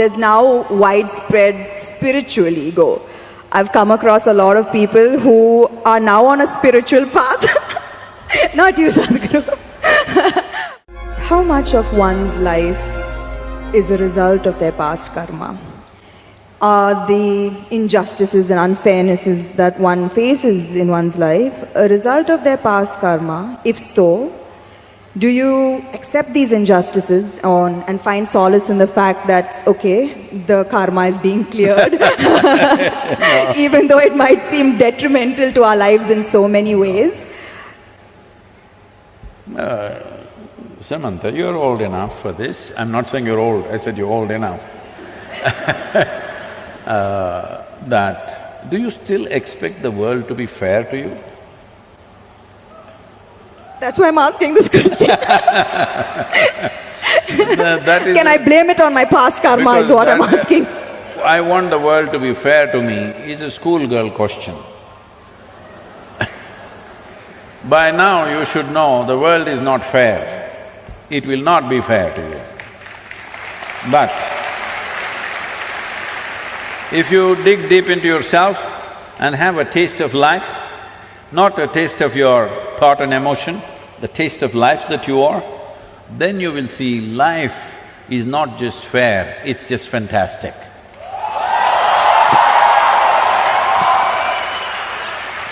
There's now widespread spiritual ego. I've come across a lot of people who are now on a spiritual path. Not you, Sadhguru. How much of one's life is a result of their past karma? Are the injustices and unfairnesses that one faces in one's life a result of their past karma? If so, do you accept these injustices and find solace in the fact that, okay, the karma is being cleared, even though it might seem detrimental to our lives in so many ways? Samantha, you're old enough for this. I'm not saying you're old, I said you're old enough. Do you still expect the world to be fair to you? That's why I'm asking this question. Can I blame it on my past karma is what I'm asking. I want the world to be fair to me is a schoolgirl question. By now you should know the world is not fair. It will not be fair to you. But if you dig deep into yourself and have a taste of life, not a taste of your thought and emotion, the taste of life that you are, then you will see life is not just fair, it's just fantastic.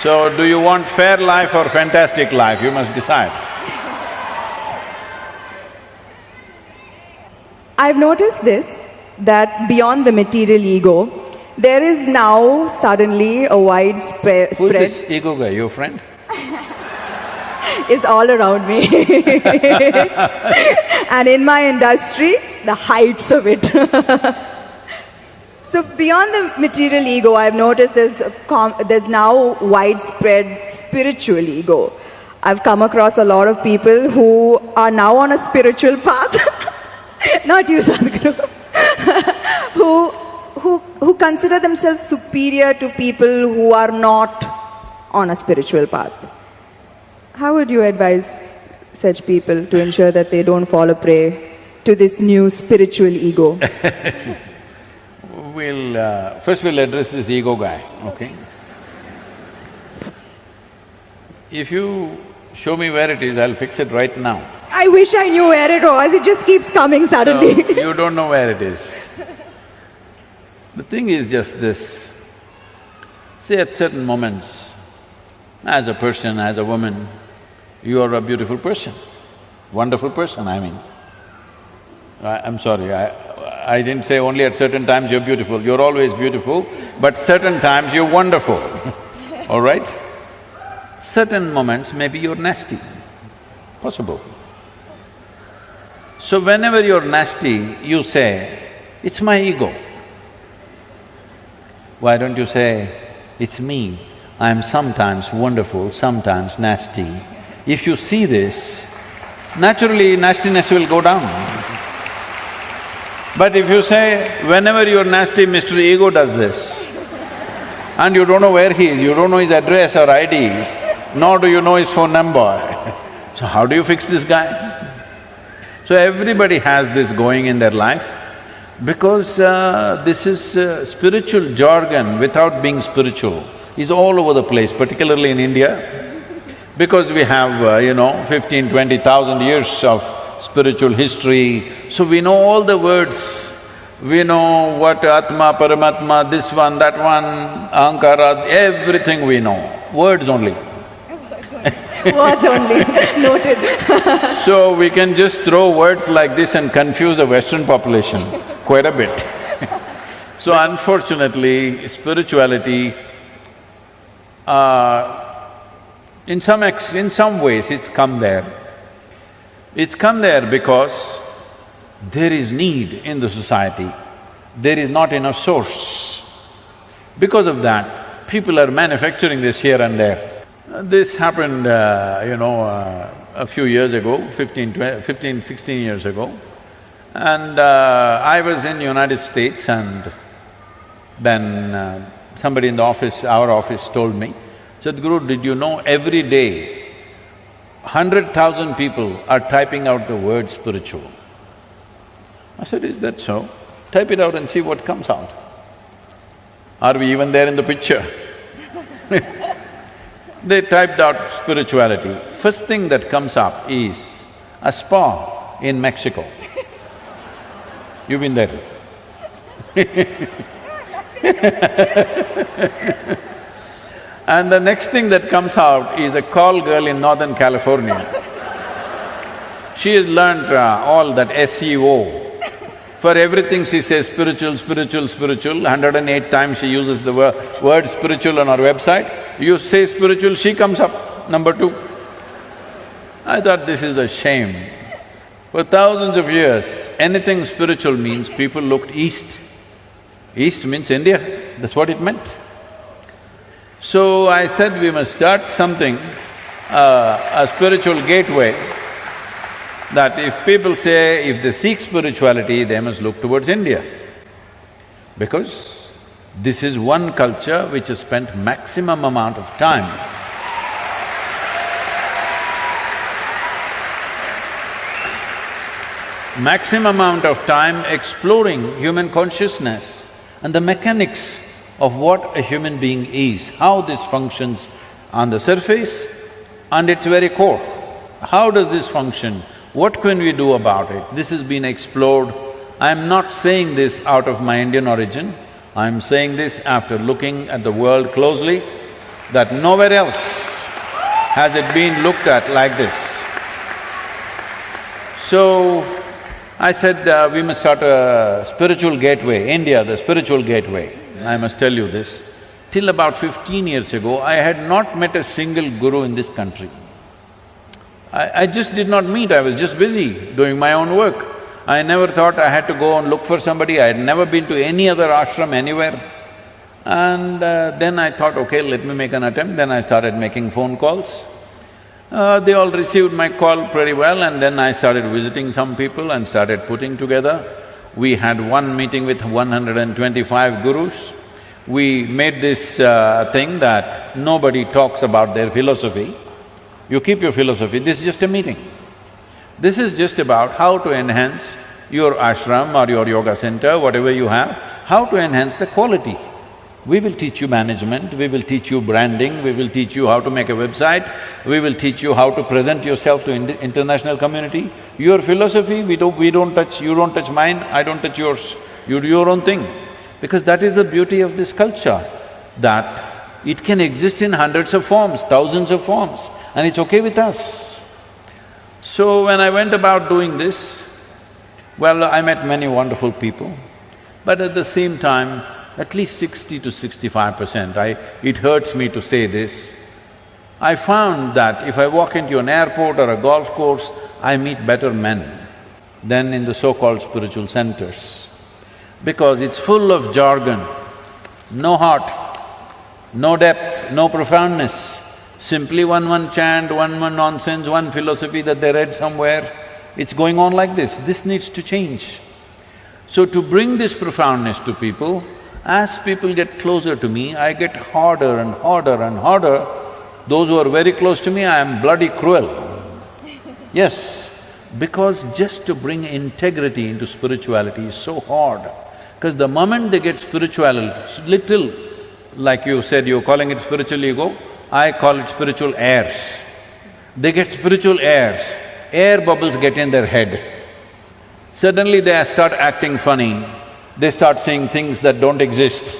So, do you want fair life or fantastic life? You must decide. I've noticed this, that beyond the material ego, there is now suddenly a widespread… Who's this ego guy, your friend? Is all around me. And in my industry, the heights of it. So beyond the material ego, I've noticed there's now widespread spiritual ego. I've come across a lot of people who are now on a spiritual path, not you, Sadhguru, who consider themselves superior to people who are not on a spiritual path. How would you advise such people to ensure that they don't fall a prey to this new spiritual ego? First we'll address this ego guy, okay? If you show me where it is, I'll fix it right now. I wish I knew where it was, it just keeps coming suddenly. So, you don't know where it is. The thing is just this, see, at certain moments, as a person, as a woman, you are a beautiful person, wonderful person, I mean. I'm sorry, I didn't say only at certain times you're beautiful, you're always beautiful, but certain times you're wonderful, all right? Certain moments maybe you're nasty, possible. So whenever you're nasty, you say, it's my ego. Why don't you say, it's me, I'm sometimes wonderful, sometimes nasty. If you see this, naturally nastiness will go down. But if you say, whenever you're nasty, Mr. Ego does this, and you don't know where he is, you don't know his address or ID, nor do you know his phone number, so how do you fix this guy? So everybody has this going in their life, because this is spiritual jargon without being spiritual is all over the place, particularly in India, because we have, 15, 20,000 years of spiritual history, so we know all the words. We know what Atma, Paramatma, this one, that one, Ahankara, everything we know, words only. Words only, noted. So we can just throw words like this and confuse the Western population quite a bit. So unfortunately, spirituality, in some ways it's come there. It's come there because there is need in the society, there is not enough source. Because of that, people are manufacturing this here and there. This happened, a few years ago, 16 years ago. And I was in United States, and then somebody in the office, our office, told me, Sadhguru, did you know every day 100,000 people are typing out the word spiritual? I said, is that so? Type it out and see what comes out. Are we even there in the picture? They typed out spirituality. First thing that comes up is a spa in Mexico. You've been there. And the next thing that comes out is a call girl in Northern California. She has learnt all that SEO. For everything she says spiritual, spiritual, spiritual. 108 times she uses the word spiritual on her website. You say spiritual, she comes up, number 2. I thought this is a shame. For thousands of years, anything spiritual means people looked east. East means India, that's what it meant. So I said we must start something, a spiritual gateway, that if people say if they seek spirituality, they must look towards India. Because this is one culture which has spent maximum amount of time exploring human consciousness and the mechanics of what a human being is, how this functions on the surface and its very core. How does this function? What can we do about it? This has been explored. I'm not saying this out of my Indian origin, I'm saying this after looking at the world closely, that nowhere else has it been looked at like this. So, I said, we must start a spiritual gateway, India, the spiritual gateway. I must tell you this, till about 15 years ago, I had not met a single guru in this country. I just did not meet, I was just busy doing my own work. I never thought I had to go and look for somebody, I had never been to any other ashram anywhere. And then I thought, okay, let me make an attempt, then I started making phone calls. They all received my call pretty well, and then I started visiting some people and started putting together. We had one meeting with 125 gurus. We made this thing that nobody talks about their philosophy. You keep your philosophy, this is just a meeting. This is just about how to enhance your ashram or your yoga center, whatever you have, how to enhance the quality. We will teach you management, we will teach you branding, we will teach you how to make a website, we will teach you how to present yourself to international community. Your philosophy, we don't touch, you don't touch mine, I don't touch yours. You do your own thing. Because that is the beauty of this culture, that it can exist in hundreds of forms, thousands of forms, and it's okay with us. So when I went about doing this, well, I met many wonderful people, but at the same time, at least 60 to 65%, it hurts me to say this, I found that if I walk into an airport or a golf course, I meet better men than in the so-called spiritual centers. Because it's full of jargon, no heart, no depth, no profoundness, simply one chant, one nonsense, one philosophy that they read somewhere. It's going on like this. This needs to change. So to bring this profoundness to people, as people get closer to me, I get harder and harder and harder. Those who are very close to me, I am bloody cruel. Yes, because just to bring integrity into spirituality is so hard. Because the moment they get spirituality, little, like you said, you're calling it spiritual ego, I call it spiritual airs. They get spiritual airs, air bubbles get in their head. Suddenly they start acting funny, they start saying things that don't exist,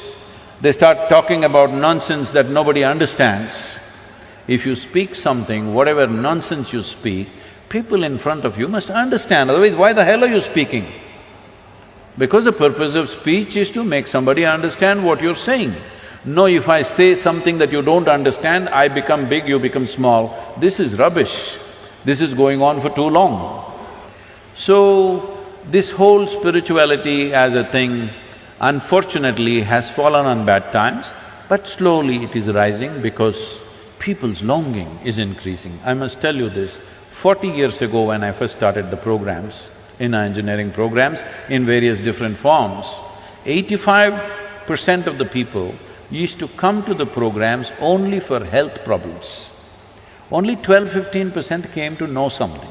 they start talking about nonsense that nobody understands. If you speak something, whatever nonsense you speak, people in front of you must understand, otherwise why the hell are you speaking? Because the purpose of speech is to make somebody understand what you're saying. No, if I say something that you don't understand, I become big, you become small. This is rubbish. This is going on for too long. So, this whole spirituality as a thing, unfortunately, has fallen on bad times, but slowly it is rising because people's longing is increasing. I must tell you this, 40 years ago when I first started the programs, in our engineering programs, in various different forms, 85% of the people used to come to the programs only for health problems. Only 12–15% came to know something.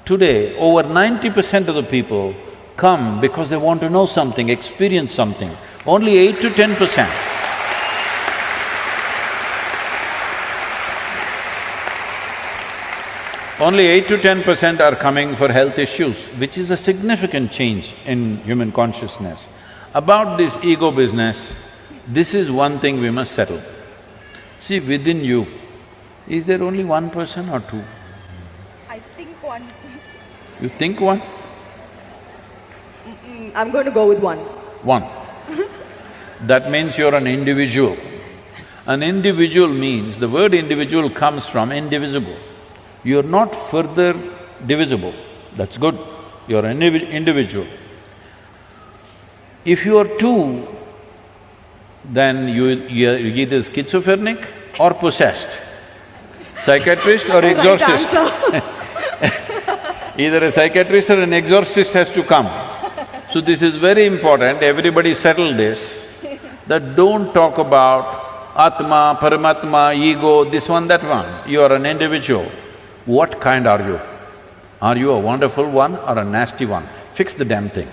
Today, over 90% of the people come because they want to know something, experience something. Only 8 to 10%. Only 8 to 10% are coming for health issues, which is a significant change in human consciousness. About this ego business, this is one thing we must settle. See, within you, is there only one person or two? I think one. You think one? I'm going to go with one. One. That means you're an individual. An individual means, the word individual comes from indivisible. You're not further divisible, that's good, you're an individual. If you are two, then you're either schizophrenic or possessed, psychiatrist or exorcist. Either a psychiatrist or an exorcist has to come. So this is very important, everybody settle this, that don't talk about Atma, Paramatma, ego, this one, that one. You are an individual. What kind are you? Are you a wonderful one or a nasty one? Fix the damn thing.